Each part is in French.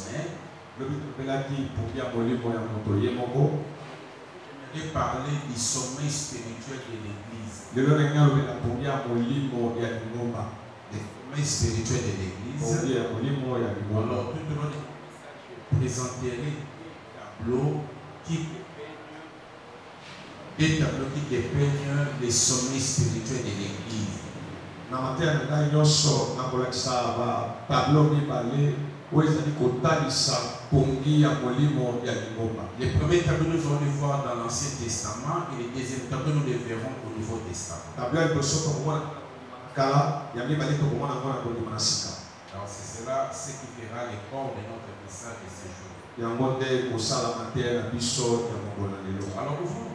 personnel. J'aimerais parler du sommeil spirituel de l'Église. Le sommeil spirituel de l'Église. Alors, tout le monde présenterait des tableaux qui dépeignent le sommeil spirituel de l'Église. Le premier tableau nous allons le voir dans l'Ancien Testament et le deuxième tableau nous le verrons au Nouveau Testament. Alors c'est cela ce qui fera le corps de notre message de ce jour. Alors ouvrons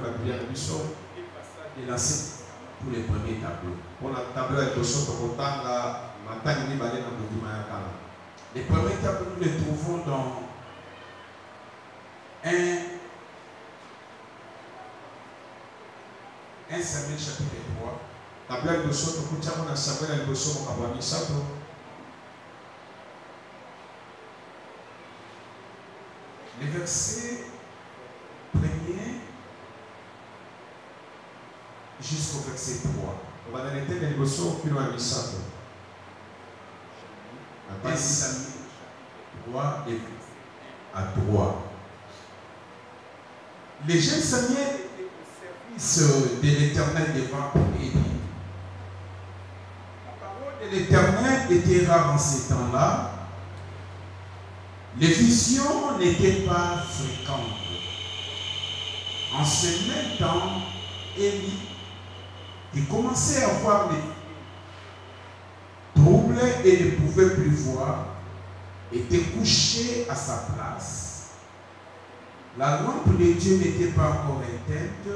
la Bible de l'Ancien pour les premiers tableaux. Les premiers tableaux, nous les trouvons dans 1 Samuel chapitre 3. Les versets 1er jusqu'au verset 3. 1 Samuel 3 et à 3. Les jeunes Samuel étaient au service de l'Éternel devant Élie. La parole de l'Éternel était rare en ces temps-là. Les visions n'étaient pas fréquentes. En ce même temps, Élie, qui commençait à voir les troubles et ne pouvait plus voir, était couché à sa place. La lampe de Dieu n'était pas encore éteinte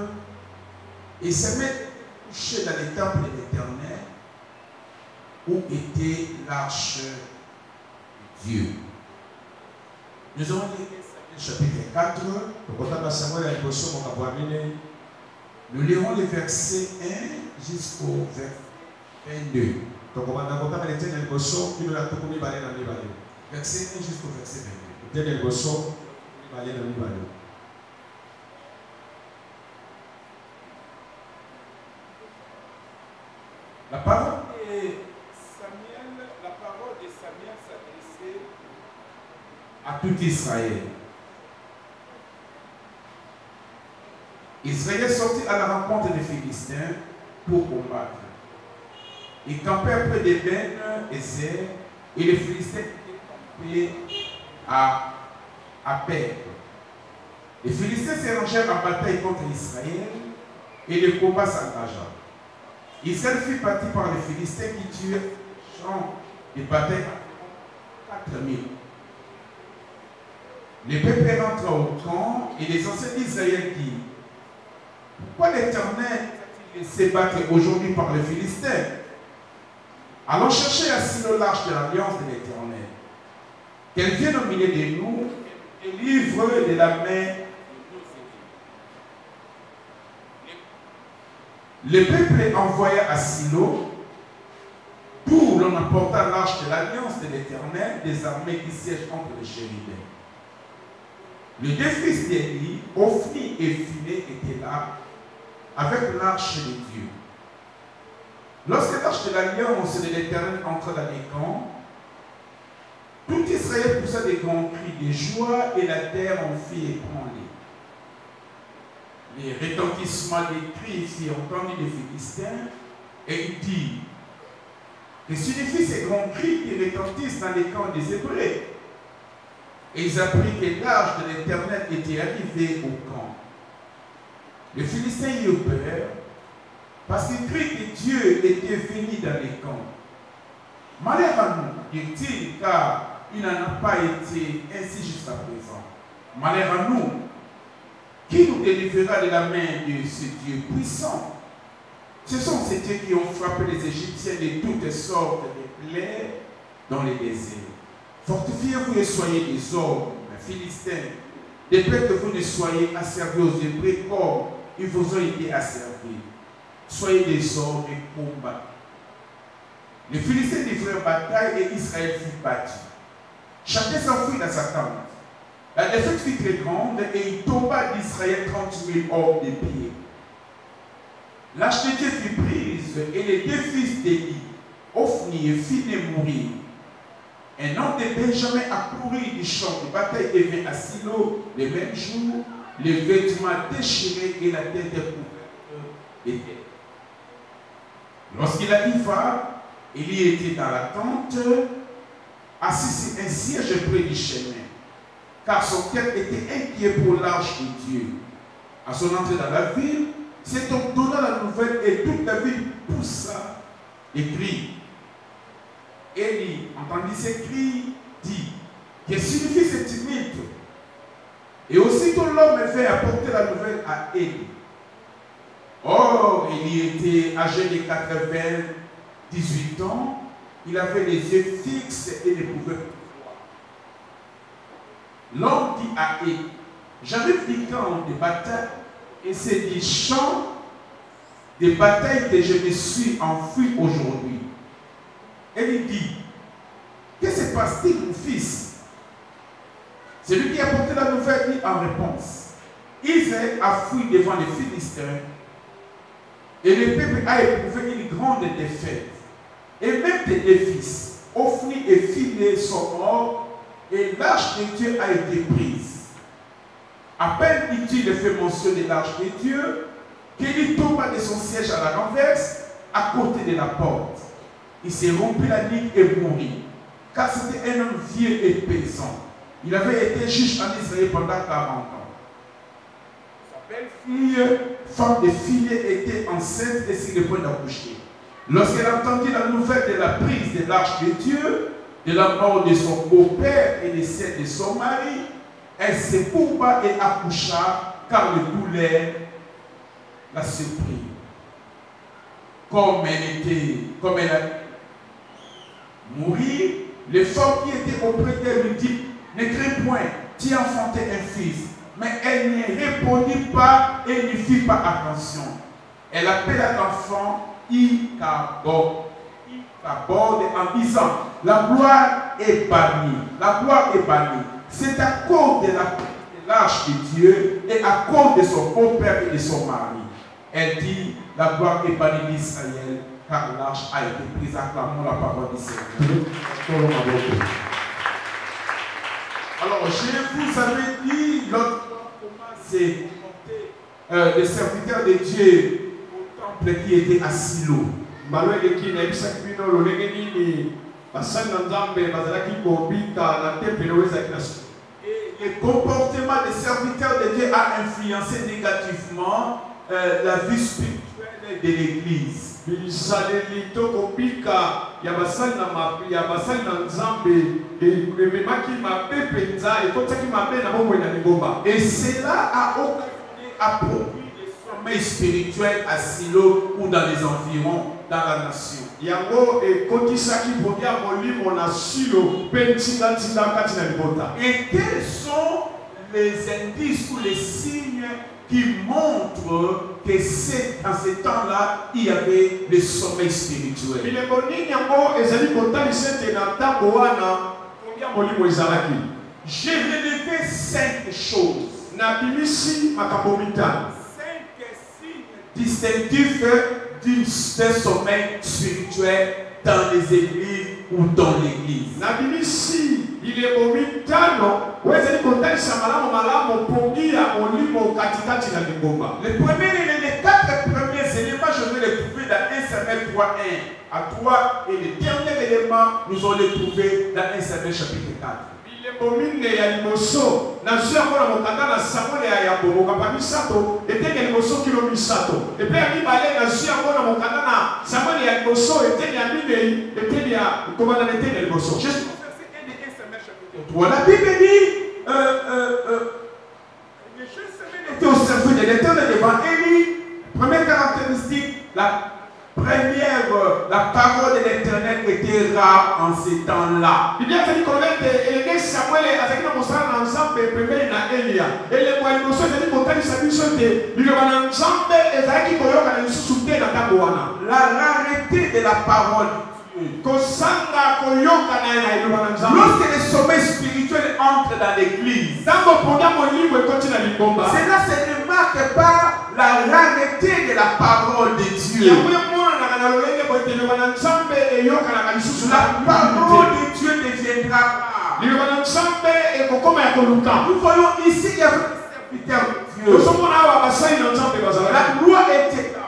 et se mettait couché dans le temple de l'Éternel où était l'arche de Dieu. Nous avons lu chapitre 4. Nous lirons les versets 1 jusqu'au verset 22. Verset 1 jusqu'au verset 22. La parole de Samuel s'adressait à tout Israël. Israël sortit à la rencontre des Philistins pour combattre. Ils campèrent près de Ben Ezer et les Philistins étaient campés à Pèbre. Les Philistins se rangèrent en bataille contre Israël et le combat s'engagea. Israël fut battu par les Philistins qui tuèrent les champs de bataille à 4000. Le peuple rentra au camp et les anciens d'Israël dirent: pourquoi l'Éternel a-t-il laissé battre aujourd'hui par les Philistins? Allons chercher à Silo l'arche de l'alliance de l'Éternel. Qu'elle vienne au milieu de nous et livre de la main de nos ennemis. Le peuple envoya à Silo, d'où l'on apporta l'arche de l'alliance de l'Éternel, des armées qui siègent contre les chérubins. Les deux fils d'Élie, Ophni et Phiné, étaient là, avec l'arche de Dieu. Lorsque l'arche de l'alliance de l'Éternel entra dans les camps, tout Israël poussa des grands cris de joie et la terre en fit ébranler. Les retentissements des cris firent entendre les Philistins et ils dirent: que signifient ces grands cris qui retentissent dans les camps des Hébreux? Et ils apprirent que l'arche de l'Éternel était arrivée au camp. Les Philistins y eurent peur, parce qu'ils crient que Dieu était venu dans les camps. Malheur à nous, dit-il, car il n'en a pas été ainsi jusqu'à présent. Malheur à nous, qui nous délivrera de la main de ce Dieu puissant? Ce sont ces dieux qui ont frappé les Égyptiens de toutes sortes de plaies dans les déserts. Fortifiez-vous et soyez des hommes, Philistins, de peur que vous ne soyez asservis aux Hébreux comme ils vous ont été asservis. Soyez des hommes et combattez. Les Philistins livrèrent bataille et Israël fut battu. chacun s'enfuit dans sa tente. La défaite fut très grande et il tomba d'Israël 30 000 hommes de pied. L'arche de Dieu fut prise et les deux fils d'Élie, Ophni et Phiné, mourirent. Un homme de Benjamin accourut du champ de bataille et vint à Silo le même jour, les vêtements déchirés et la tête couverte d'éther. Lorsqu'il arriva, Élie était dans la tente, assis sur un siège près du chemin, car son cœur était inquiet pour l'arche de Dieu. À son entrée dans la ville, cet homme donna la nouvelle et toute la ville poussa des cris. Élie entendit ces cris, dit: que signifie ce tumulte? Et aussitôt l'homme vint apporter la nouvelle à Élie. Or, Élie était âgé de 98 ans, il avait les yeux fixes et ne pouvait plus voir. L'homme dit à Élie: j'arrive du camp de bataille et c'est du champ de bataille que je me suis enfui aujourd'hui. Élie dit: que se passe-t-il, mon fils? Celui qui a porté la nouvelle dit en réponse: Israël a fui devant les Philistins et le peuple a éprouvé une grande défaite. Et même tes deux fils, Ophni et Phiné, sont morts et l'arche de Dieu a été prise. À peine il fait mention de l'arche de Dieu qu'Élie tomba de son siège à la renverse à côté de la porte. Il s'est rompu la nuque et mourut, car c'était un homme vieux et pesant. Il avait été juge en Israël pendant 40 ans. Sa belle-fille, femme de Phiné, était enceinte et sur le point d'accoucher. Lorsqu'elle entendit la nouvelle de la prise de l'arche de Dieu, de la mort de son beau-père et de celle de son mari, elle se courba et accoucha, car le douleur la surprit. Comme elle a mouru, les femmes qui étaient auprès d'elle lui disent: ne crains point, tu as enfanté un fils. Mais elle ne répondit pas et ne fit pas attention. Elle appela l'enfant Ichabod en disant: la gloire est bannie. La gloire est bannie. C'est à cause de l'arche de Dieu et à cause de son beau-père et de son mari. Elle dit: la gloire est bannie d'Israël, car l'arche a été prise. Acclamons la parole du Seigneur. Alors, je vous avais dit l'autre fois comment c'est les serviteurs de Dieu au temple qui était à Silo. Et le comportement des serviteurs de Dieu a influencé négativement la vie spirituelle de l'Église. Et cela a occasionné à produire des sommeils spirituels à Silo ou dans les environs, dans la nation. Et quels sont les indices ou les signes qui montrent que dans ce temps-là, il y avait le sommeil spirituel? J'ai relevé 5 choses. 5 signes distinctifs d'un sommeil spirituel dans les églises ou dans l'église. Les 4 premiers éléments, je vais les trouver dans 1 Samuel 3:1 à 3, et les derniers éléments, nous allons les trouver dans 1 Samuel chapitre 4. La Bible dit les jeunes semaines étaient au service de l'Éternel devant Élie. Première caractéristique, la parole de l'Éternel était rare en ces temps-là. La rareté de la parole. Lorsque le sommeil spirituel entre dans l'église, cela se remarque par la rareté de la parole de Dieu. La parole de Dieu deviendra rare. Nous voyons ici, il y a un serviteur de Dieu. La loi était là.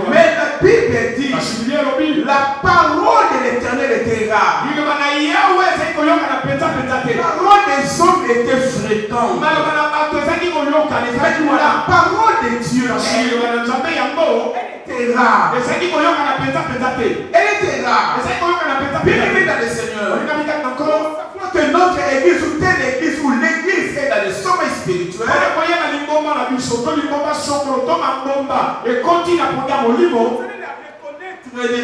Mais la Bible dit la parole de l'Éternel était rare. La parole des hommes était fréquente. Mais la parole de Dieu était rare. Elle était rare. Bien-aimé dans le Seigneur, que notre église ou telle église ou l'église est dans le sommeil spirituel,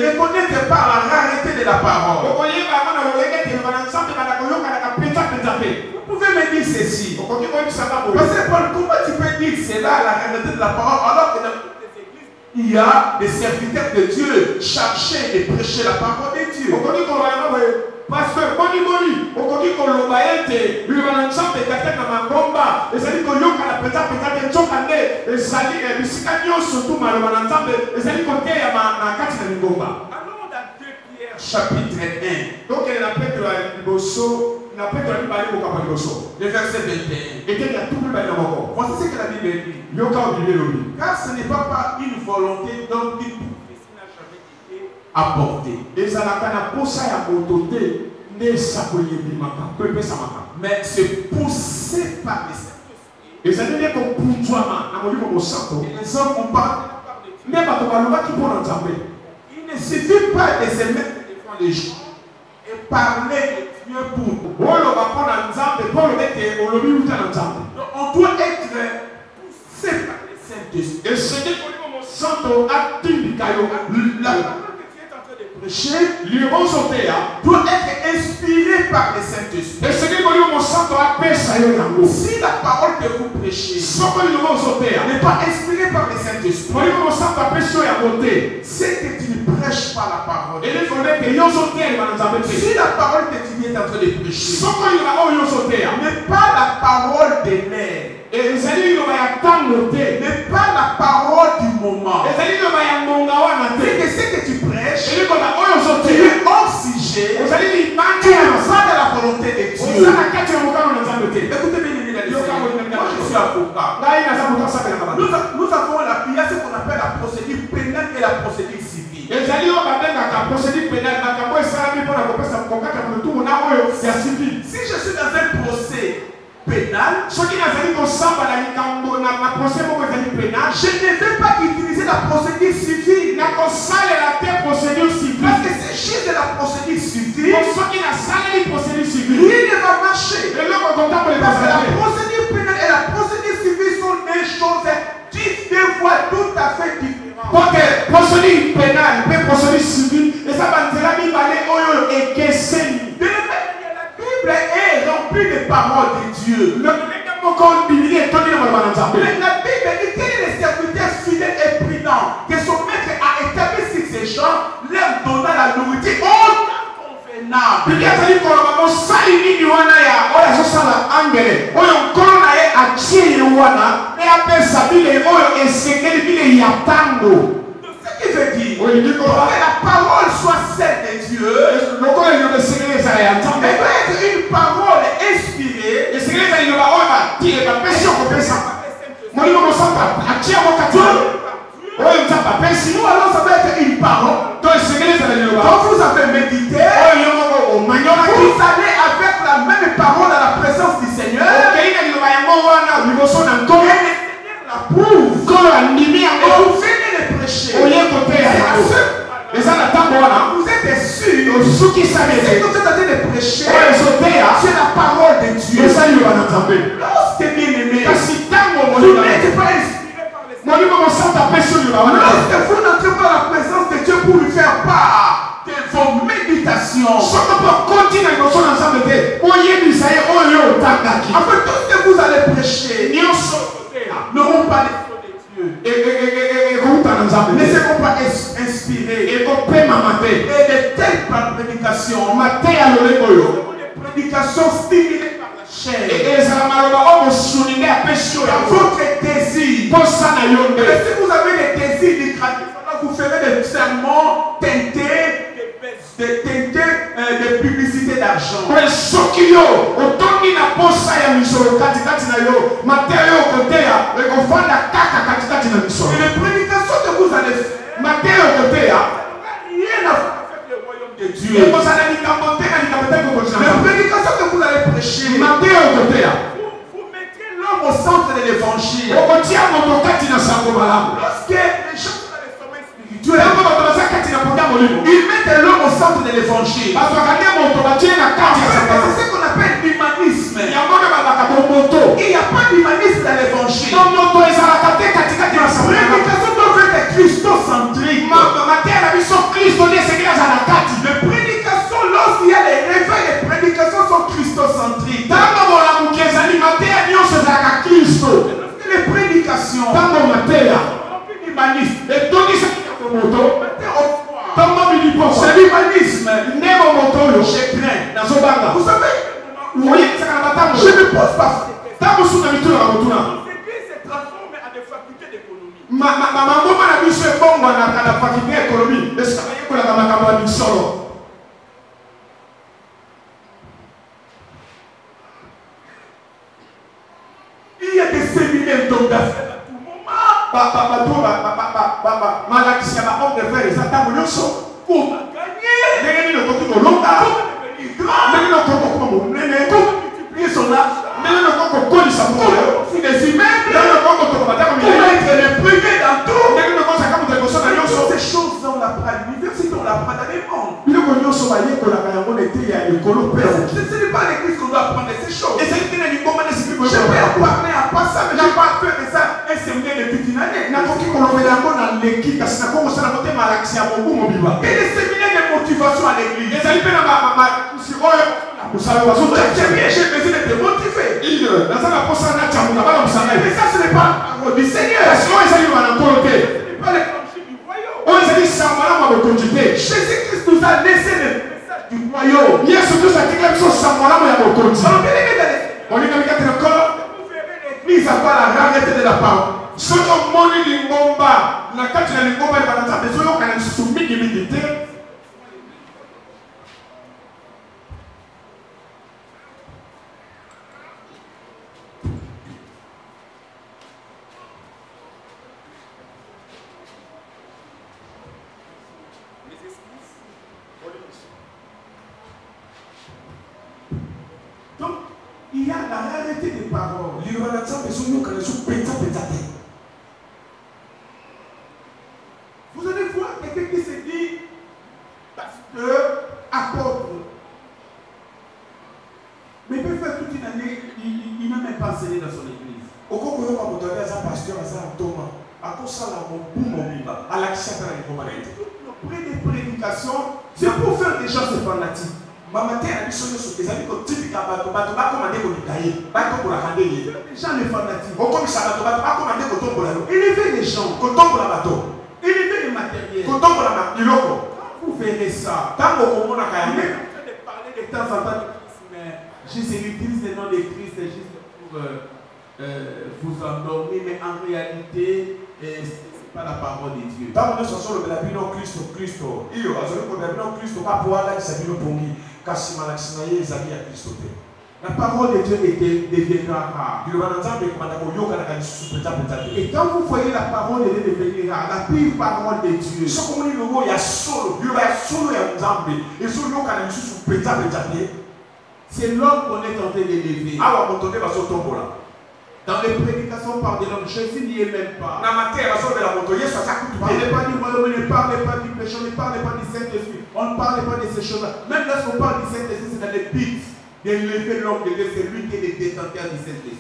reconnaître par la rareté de la parole. Vous pouvez me dire ceci. Parce que comment tu peux dire cela, la rareté de la parole, alors que dans toutes les églises, il y a des serviteurs de Dieu chargés de prêcher la parole de Dieu. Parce que chapitre 1. Donc elle a fait le verset 21. Voici ce que la Bible dit. Car ce n'est pas une volonté dont une prophétie n'a jamais été apportée. Mais c'est poussé par les Saint-Esprit. Et les hommes ont parlé de la part de Dieu. Il ne suffit pas de se mettre devant les gens et parler de Dieu pour nous. On doit être poussé par le Saint-Esprit. Et ce n'est pas la parole que tu es en train de prêcher doit être inspiré par le Saint-Esprit. Si la parole que vous prêchez n'est pas inspirée par le Saint-Esprit, c'est que tu ne prêches pas la parole. Si la parole que tu es en train de prêcher n'est pas la parole de l'air, n'est pas la parole du moment, c'est que ce que tu prêches, tu es hors sujet, tu n'es pas de la volonté de Dieu. Écoutez bien, moi je suis avocat. Nous avons il y a ce qu'on appelle la procédure pénale et la procédure civile. Si je suis dans un procès pénal, je ne vais pas utiliser la procédure civile. Parce que si je suis de la procédure civile, rien ne va marcher. Parce que la procédure pénale et la procédure civile sont des choses deux fois tout à fait différentes. Parce que la procédure pénale et la procédure civile, la Bible est remplie de paroles de Dieu. Mais la Bible dit quel est le serviteur fidèle et prudent que son maître a établi sur ces gens, leur donnant la nourriture convenable. Ce qui veut dire que la parole soit celle de Dieu, elle doit être une parole inspirée. Sinon, alors ça va être une parole. Quand vous avez médité, vous allez avec la même parole à la présence du Seigneur. Et le Seigneur l'approuve. Et vous venez le prêcher. Vous êtes sûr que ce que vous êtes en train de prêcher, c'est la parole de Dieu. Lorsque bien aimé, vous n'êtes pas inspiré par le Seigneur. Lorsque vous n'entrez pas à la présence de Dieu pour lui faire part de vos méditations, afin tout ce que vous allez prêcher n'auront pas l'effet de Dieu, ne seront pas inspirés. Et de telles prédications prédication stimulée par la chair. Dans votre désir. Et si vous avez des désirs lucratifs, alors vous ferez des sermons teintés de publicité d'argent. Les prédications que vous allez faire, rien à faire avec le royaume de Dieu. Les prédications que vous allez prêcher, vous mettrez l'homme au centre de l'évangile. Lorsque les gens sont dans les sommeils spirituels, ils mettent l'homme au centre de l'évangile. C'est ce qu'on appelle l'humanisme. Il n'y a pas d'humanisme dans l'évangile. Les prédications doivent être christocentriques. Les prédications, lorsqu'il y a les réveils, les prédications sont christocentriques. Les prédications sont humanistes. C'est l'humanisme. Je crains. Vous savez, je ne pose pas. L'église s'est transformée en des facultés d'économie. Il y a des séminaires d'hommes d'affaires à tout moment. Pour gagner, comment devenir grand, comment multiplier son argent, comment des immeubles, comment être le premier dans tout. Toutes ces choses on l'apprend à l'université, on l'apprend dans les mondes. Ce n'est pas l'église qu'on doit apprendre ces choses. Je peux en parler en passant, mais je n'ai pas fait de ça un séminaire de toute une année. Et les séminaires de motivation à l'église. J'ai besoin de te motiver. Mais ça, ce n'est pas la parole du Seigneur. Ce n'est pas les planchers du royaume. Jésus-Christ nous a laissé le message du royaume. Vous verrez l'église avoir la rareté de la parole. Donc, il y a la rareté des paroles. Vous allez voir quelqu'un qui se dit pasteur, apôtre. Mais il peut faire toute une année, il n'a même pas enseigné dans son église. Toutes nos prédications, c'est pour faire des gens se fanatiques. Les gens les fanatiques. Élever les gens. Élever le matériel. Vous verrez ça. Il est en train de parler de temps en temps de Christ, mais Jésus utilise le nom de Christ juste pour vous endormir, mais en réalité, ce n'est pas la parole de Dieu. La parole de Dieu deviendra rare. Et quand vous voyez la parole de Dieu devenir rare, la pure parole de Dieu, c'est l'homme qu'on est en train d'élever. Dans les prédications par de l'homme, Jésus n'y est même pas. Ne parlez pas du royaume, ne parlez pas du péché, ne parlez pas du Saint-Esprit. On ne parle pas de ces choses-là. Même lorsqu'on parle du Saint-Esprit, c'est dans les buts d'élever l'homme de Dieu, c'est lui qui est le détenteur du Saint-Esprit.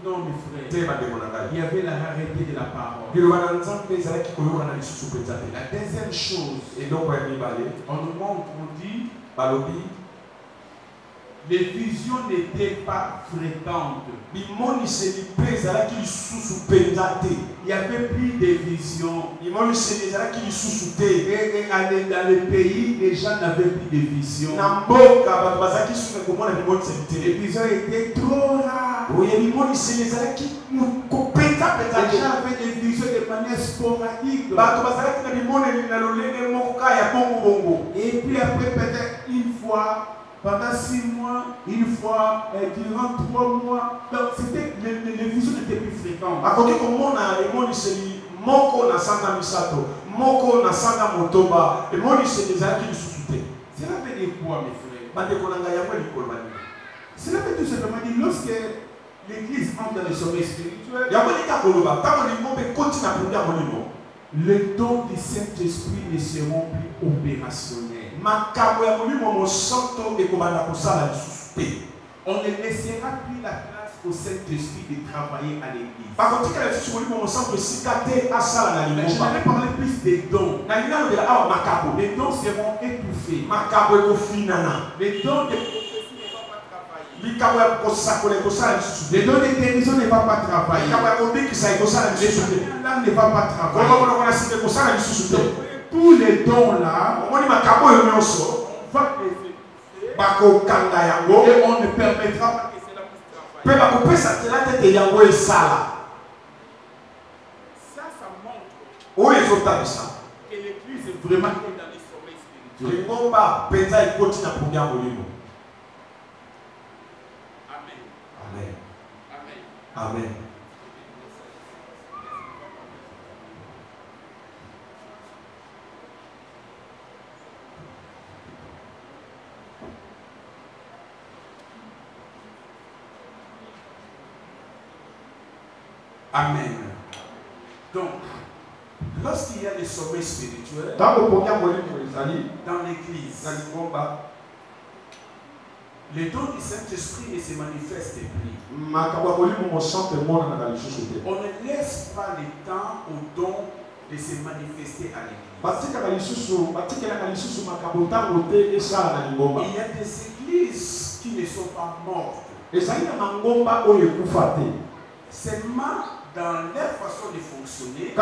Non, mes frères, il y avait la rareté de la parole. La deuxième chose, on nous montre, on dit, les visions n'étaient pas fréquentes. Il y avait plus de visions. Et dans le pays, les gens n'avaient plus de visions. Les visions étaient trop rares. Les gens avaient des visions de manière sporadique. Et puis après, peut-être une fois, pendant 6 mois, une fois, durant 3 mois. Donc, les visions n'étaient plus fréquentes. Cela veut dire quoi, mes frères? Cela veut tout simplement dire lorsque l'Église entre dans le sommeil spirituel, les dons du Saint-Esprit ne seront plus opérationnels. On ne laissera plus la place au Saint-Esprit de travailler à l'Église. Mais je vais parler plus des dons. Les dons seront étouffés. Les dons de les dons de guérison ne vont pas travailler. Les dons ne vont pas travailler. Tous les dons là, on va les et on ne permettra pas que cela puisse travailler. Ça montre que l'Église est vraiment dans le sommeil spirituel. Amen. Amen. Amen. Donc, lorsqu'il y a des sommets spirituels dans l'église, les dons du Saint-Esprit ne se manifestent plus. On ne laisse pas le temps aux dons de se manifester à l'église. Il y a des églises qui ne sont pas mortes. Seulement dans leur façon de fonctionner,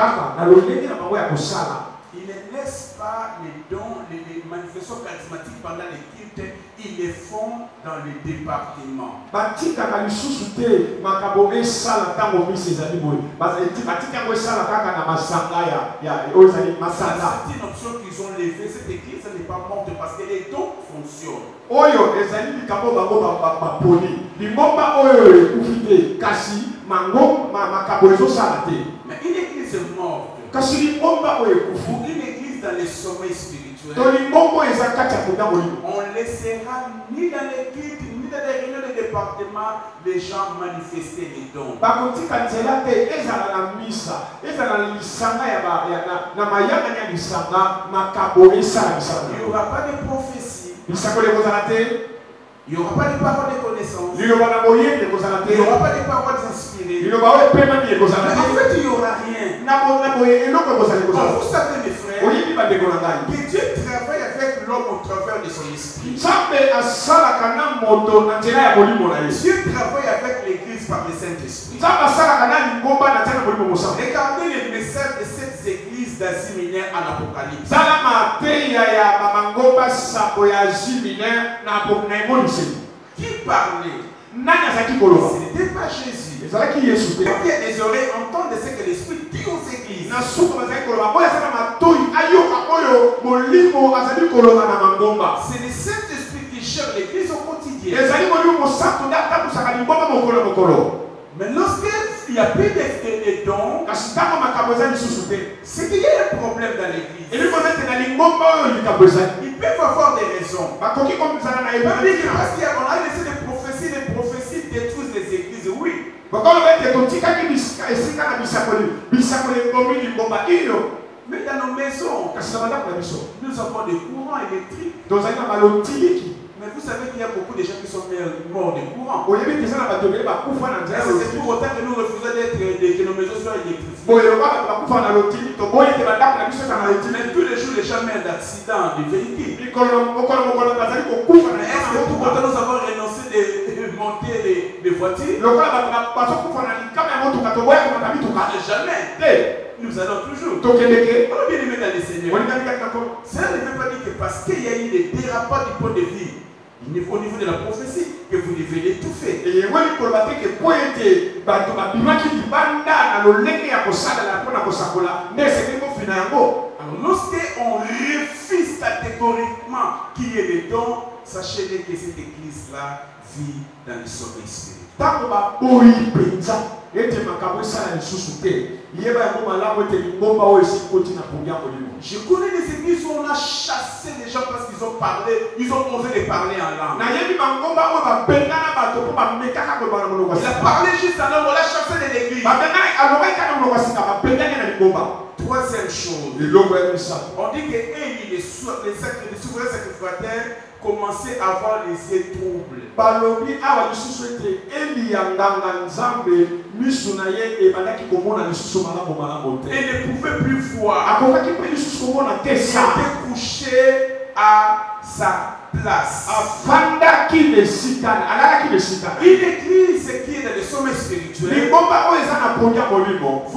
ils ne laissent pas les dons, les manifestations charismatiques pendant les cultes, ils les font dans le département. C'est une option qu'ils ont levée. Cette église n'est pas morte parce que les dons fonctionnent. Mais une église morte, ou une église dans les sommets spirituels, on ne laissera ni dans les cultes, ni dans les réunions de département les gens manifester les dons. Il n'y aura pas de prophétie. Il n'y aura pas de paroles de connaissance. Il n'y aura pas de paroles inspirées. En fait, il n'y aura rien. Vous savez, mes frères, que Dieu travaille avec l'homme au travers de son esprit. Dieu travaille avec l'église par le Saint-Esprit. Regardez les messages de cette église d'Asie mineure en Apocalypse. Qui parlait? Ce n'était pas Jésus. Les oreilles entendent ce que l'Esprit dit aux églises. C'est le Saint-Esprit qui cherche l'église au quotidien. Mais lorsqu'il n'y a plus de dons, c'est qu'il y a un problème dans l'église. Ils peuvent avoir des raisons. Parce qu'il y a des prophéties détruisent les églises, oui. Mais dans nos maisons, nous avons des courants électriques. Mais vous vous savez qu'il y a beaucoup de gens qui sont morts de courant. C'est pour autant que nous refusons que nos maisons soient électrifiées. Mais tous les jours, les gens meurent d'accidents de véhicules. Est-ce que pour autant nous avons renoncé de monter les voitures? Jamais. Nous allons toujours. On est bien aimé dans les Seigneurs. Cela ne veut pas dire que parce qu'il y a eu des dérapages du point de vue au niveau de la prophétie que vous devez l'étouffer. Alors lorsqu'on refuse catégoriquement qu'il y ait des dons, sachez que cette église-là vit dans le sommeil spirituel. Je connais des églises où on a chassé les gens parce qu'ils ont parlé, ils ont osé de parler en langue. Il a parlé juste en langue, on l'a chassé de l'église. Troisième chose, on dit que les souverains sacrificateurs commençaient à avoir les yeux troubles. Et ne pouvaient plus voir. Il était couché à sa place. Une église qui est dans le sommeil spirituel. Vous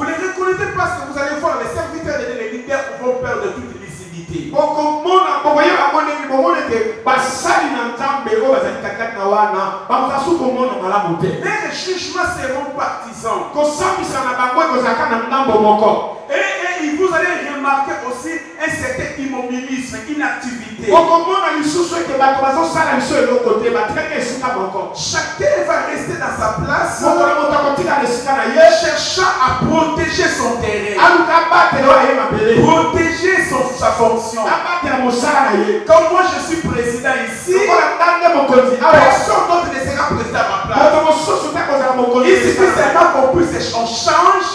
les reconnaissez parce que vous allez voir les serviteurs et les leaders vont perdre toute lucidité. Les jugements seront partisans. Et vous allez remarquer aussi un certain immobilisme, inactivité. Chacun va rester dans sa place, cherchant à protéger son terrain, protéger sa fonction. Comme moi je suis président ici, personne d'autre ne sera président à ma place. Il suffit seulement qu'on puisse, on change,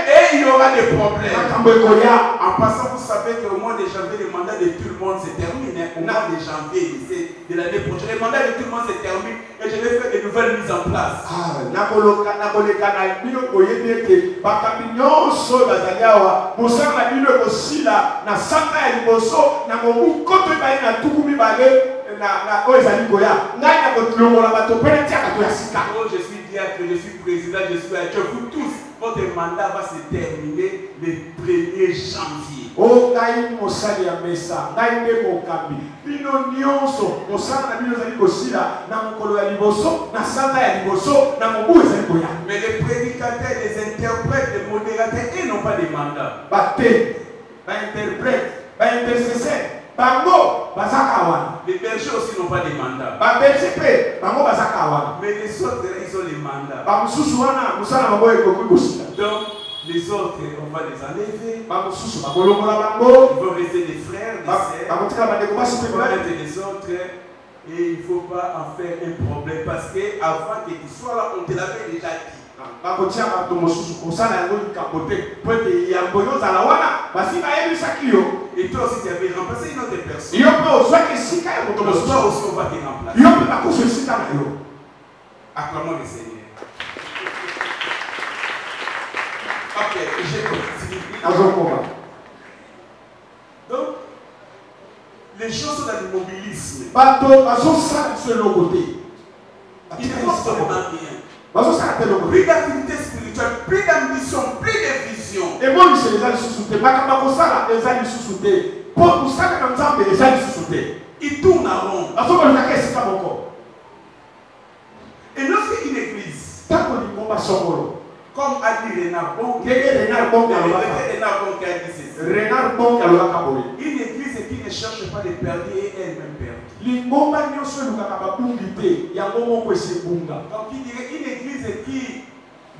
et il y aura des problèmes. En passant, vous savez qu'au mois de janvier, le mandat de tout le monde se termine. Au mois de janvier de l'année prochaine, le mandat de tout le monde se termine et je vais faire de nouvelles mises en place. Je suis diacre, je suis président, je suis avec vous tous. Votre mandat va se terminer le 1er janvier. Mais les prédicateurs, les interprètes, les modérateurs, ils n'ont pas de mandat. Les bergers aussi n'ont pas de mandat. Mais les autres, ils ont les mandats. Donc, les autres, on va les enlever. Ils vont rester des frères, des sœurs. On va mettre les autres. Et il ne faut pas en faire un problème. Parce qu'avant que tu sois là, on te l'avait déjà dit. Et toi aussi, tu avais remplacé une autre personne. Toi aussi, on va te remplacer. Acclamons le Seigneur. Ok, je continue. Donc, les choses sont dans l'immobilisme. Il ne faut absolument rien. Plus d'activité spirituelle, plus d'ambition, plus de vision. Il tourne en rond. Et lorsqu'une église, comme a dit Renard Bonk, une église qui ne cherche pas de perdre et elle-même perd. Donc il dirait une église qui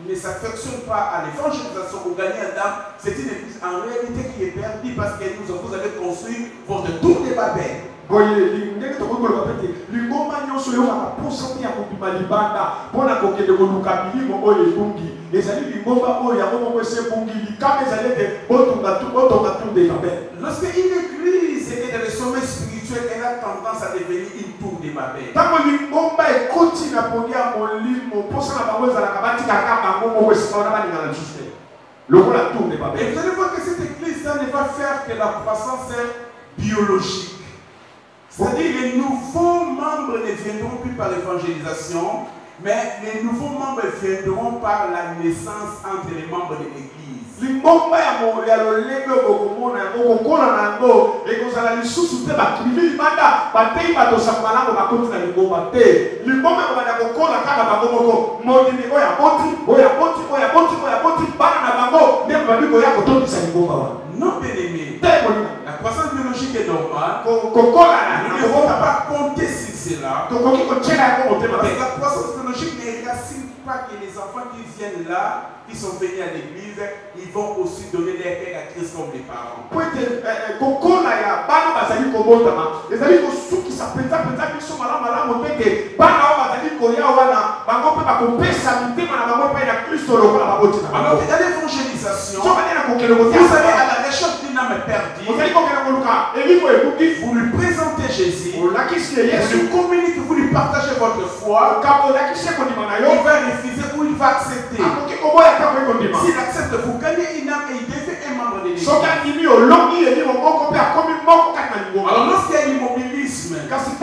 ne s'affectionne pas à l'évangélisation ou gagner un dame, c'est une église en réalité qui est perdue parce que vous avez construit votre tour de Babel. Lorsque une église est dans le sommeil spirituel, spirituelle, elle a tendance à devenir une tour de Babel. Et vous allez voir que cette église ça ne va faire que la croissance biologique. C'est-à-dire que les nouveaux membres ne viendront plus par l'évangélisation, mais les nouveaux membres viendront par la naissance entre les membres de l'église. Limbomba ya lolenge okomona okokola nango ekozala lisusu te bakilivi libanda batei batosa malango bakoti na limbomba te limbomba ekobanda kokola kaka bango moko mondimi oyo aboti bana na bango nde babi koya kotondisa limbomba wana. Non, bien-aimé, la croissance biologique est normale. Nous ne devons pas compter sur cela. Parce que la croissance biologique ne racine pas que les enfants qui viennent là, qui sont venus à l'église, ils vont aussi donner leur cœur à Christ comme les parents. Alors, dans l'évangélisation, vous allez à la recherche d'une âme perdue, vous lui présentez Jésus, vous lui communiquez, vous lui partagez votre foi, il va refuser ou il va accepter. S'il accepte, vous gagnez une âme et il devient un membre de l'église. Alors lorsqu'il y a l'immobilisme, lorsqu'il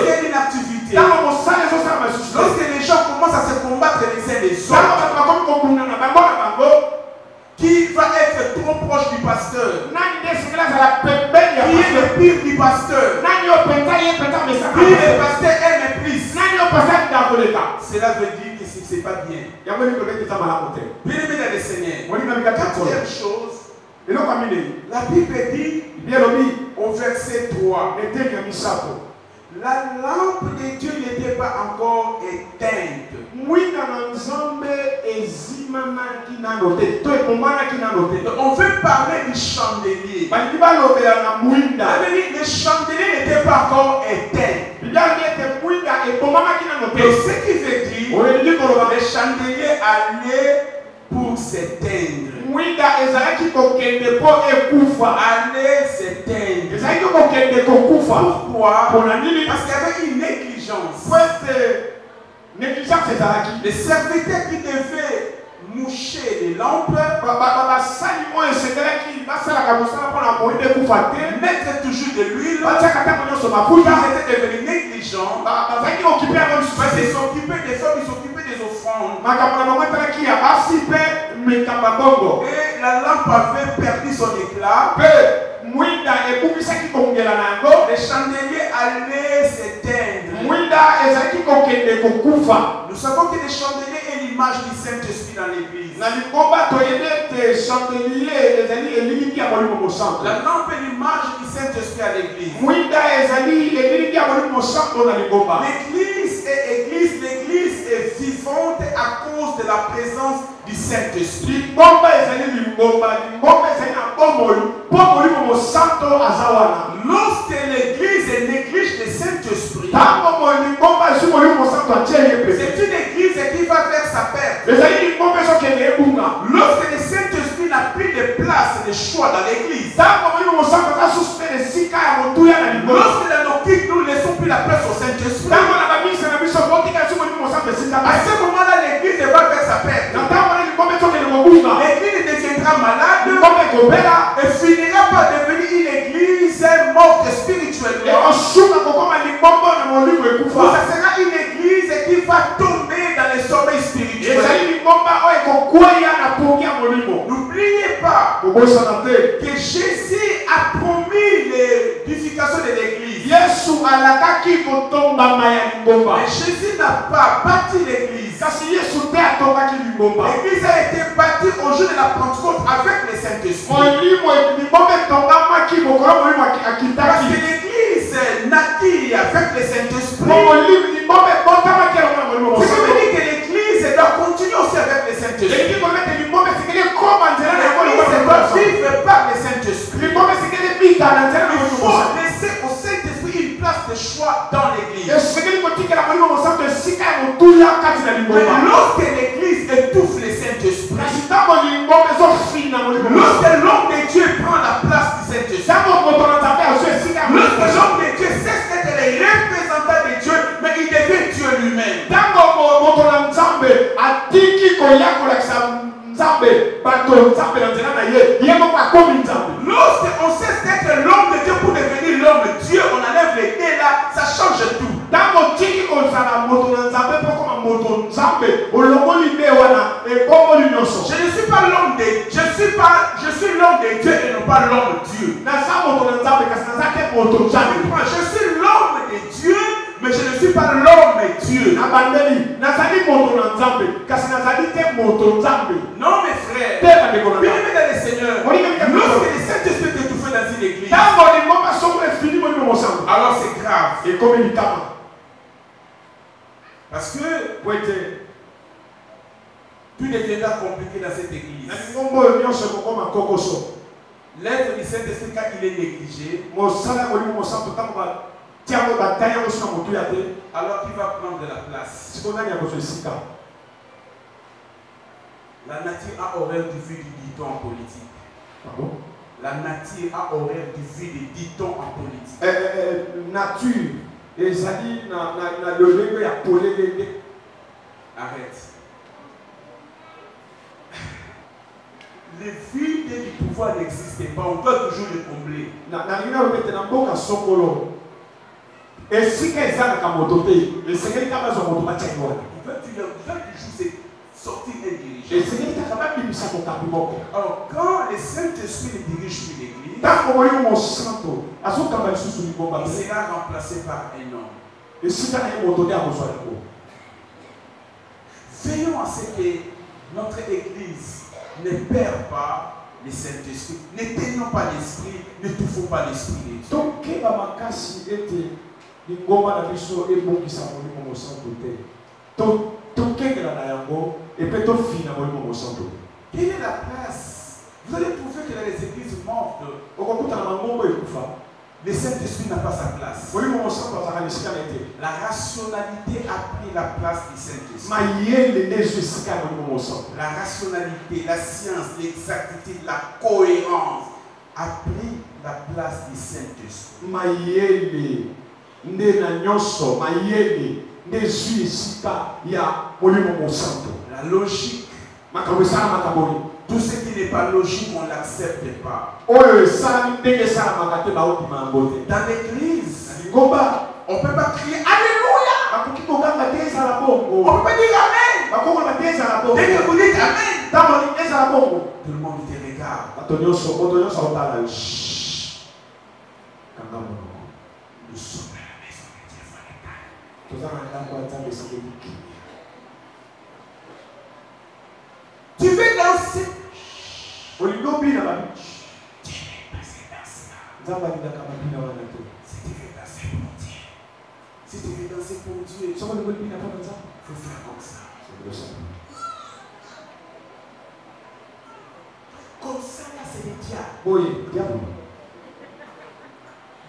y a une activité, lorsque les gens commencent à se combattre les uns les autres, qui va être trop proche du pasteur, qui est le pire du pasteur, qui le pasteur aime plus, cela veut dire que ce n'est pas bien. Bien-aimé dans le Seigneur, quatrième chose, la Bible dit au verset 3, la lampe de Dieu n'était pas encore éteinte. On veut parler du chandelier. Le chandelier n'était pas encore éteint. Et ce qui veut dire le chandelier allait pour s'éteindre. Allait s'éteindre. Pourquoi? Parce qu'il y avait une négligence. Les serviteurs qui devaient moucher les lampes, mettre toujours de l'huile, ils étaient devenus négligents. Ils s'occupaient des femmes, ils s'occupaient des offrandes. Et la lampe avait perdu son éclat. Le chandelier allait s'éteindre. Nous savons que le chandelier est l'image du Saint-Esprit dans l'église. La lampe est l'image du Saint-Esprit à l'église. L'église est vivante à cause de la présence du Saint-Esprit. Lorsque l'église néglige le Saint-Esprit, c'est une église qui va faire sa perte. Lorsque le Saint-Esprit n'a plus de place, de choix dans l'église, lorsque dans nos cultes nous ne laissons plus la place au Saint-Esprit, à ce moment-là l'église va faire sa perte. L'église deviendra malade et finira par devenir une église morte spirituellement. Ça sera une église qui va tomber dans le sommeil spirituel. N'oubliez pas que Jésus a promis l'édification de l'église. Mais Jésus n'a pas bâti l'église. L'église a été bâtie au jour de la Pentecôte avec le Saint-Esprit. Parce que l'église naquit avec le Saint-Esprit. Ce qui veut dire que l'église doit continuer aussi avec le Saint-Esprit. L'église doit vivre par le Saint-Esprit. Il faut laisser au Saint-Esprit une place de choix dans l'église. Mais lorsque l'église étouffe le Saint-Esprit, lorsque l'homme de Dieu prend la place du Saint-Esprit, Lorsqu'on cesse d'être l'homme de Dieu pour devenir l'homme de Dieu, on enlève les dés là, ça change tout. Je ne suis pas l'homme de Dieu, je suis l'homme de Dieu et non pas l'homme de Dieu. Je suis l'homme de Dieu, mais je ne suis pas l'homme de Dieu. Non mes frères, bien-aimés dans le Seigneur, lorsque le Saint-Esprit est étouffé dans une église, alors c'est grave. Parce que tout deviendra compliqué dans cette église. L'être du Saint-Esprit, quand il est négligé, alors qu'il va prendre de la place. La nature a horreur du vu du dicton en politique. Pardon? La nature a horreur du vu des dictons en politique. Nature. Et ça dit, Arrête. Le vide du pouvoir n'existe pas, on doit toujours le combler. Et si quelqu'un a mototé, le Seigneur a besoin de mototer. Il veut toujours sortir et diriger. Et le Seigneur est capable de dire alors, quand le Saint-Esprit ne dirige plus l'église, il sera remplacé par un homme. Veillons à ce que notre église ne perd pas le Saint-Esprit. N'éteignons pas l'esprit, n'étouffons pas l'esprit de Dieu. Quelle est la place? Vous allez trouver que dans les églises mortes, le Saint-Esprit n'a pas sa place. La rationalité a pris la place du Saint-Esprit. La rationalité, la science, l'exactitude, la cohérence a pris la place du Saint-Esprit. La logique. Tout ce qui n'est pas logique, on ne l'accepte pas. Dans l'église, on ne peut pas crier Alléluia. On ne peut pas dire Amen. Dès que vous dites Amen, tout le monde te regarde. Nous sommes à la maison de Dieu. Tu veux danser? Tu veux passer danser. Si tu veux danser pour Dieu, si tu veux danser pour Dieu, il faut faire comme ça. Comme ça, là, c'est le diable.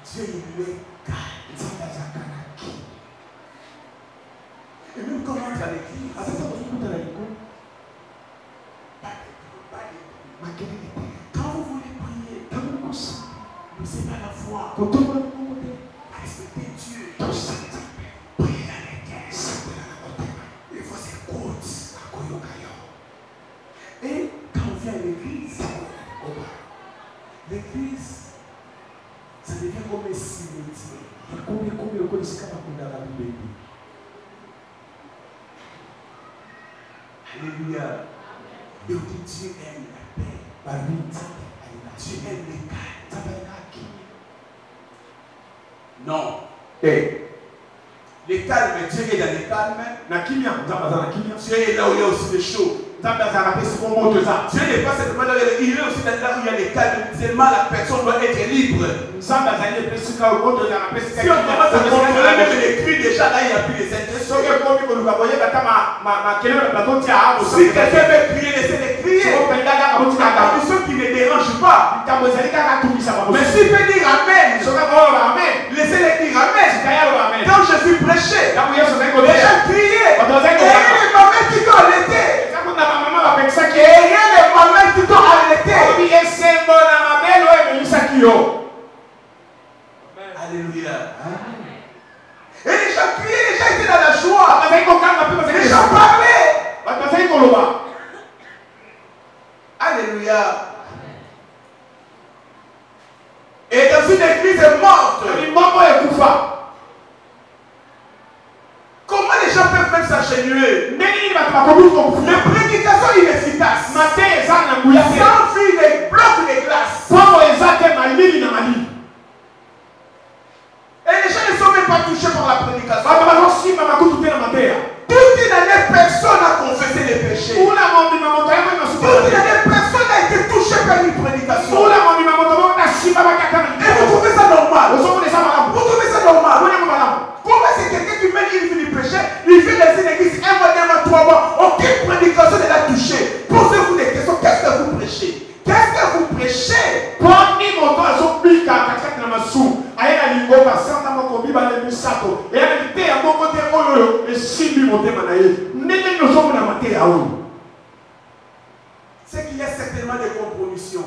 Dieu, il est calme. Et même quand on entre à l'église, quand vous voulez prier, vous n'avez pas la foi. Respectez Dieu. Priez dans les cœurs. Il faut s'écouter. Et quand on vient à l'église, ça devient comme un cimetière. Alléluia. Et on dit Dieu aime la paix. Dieu aime les calmes. Non. Les calmes, Dieu est dans les calmes. Dieu est là où il y a aussi les chauds. Dieu n'est pas simplement là où il est aussi là où il y a les calmes. Seulement la personne doit être libre. Si on commence à contrôler même les cris, déjà là il n'y a plus les Saint-Esprit. Si quelqu'un veut crier, laissez-les crier. À condition qu'il ne dérange pas. Mais s'il peut dire Amen, laissez-les dire Amen. Quand Jésus prêchait, les gens criaient. Et rien ne m'amène qui doit allaiter. Et rien ne m'amène qui doit allaiter. Alléluia. Et les gens criaient, les gens étaient dans la joie. Les gens parlaient. s'agenouiller. Les prédications inefficaces. sans S'enfuient des blocs de glace. Et les gens ne sont même pas touchés par la prédication. Toute une année, personne n'a confessé les péchés. Toute une année, personne n'a été touché par une prédication. Et vous trouvez ça normal? Vous trouvez ça normal? Comment c'est quelqu'un qui mène une vie du péché, il fait les églises 1 mois, 2 mois, 3 mois, aucune prédication ne l'a touché. Posez-vous des questions. Qu'est-ce que vous prêchez? Qu'est-ce que vous prêchez? C'est qu'il y a certainement des compromissions.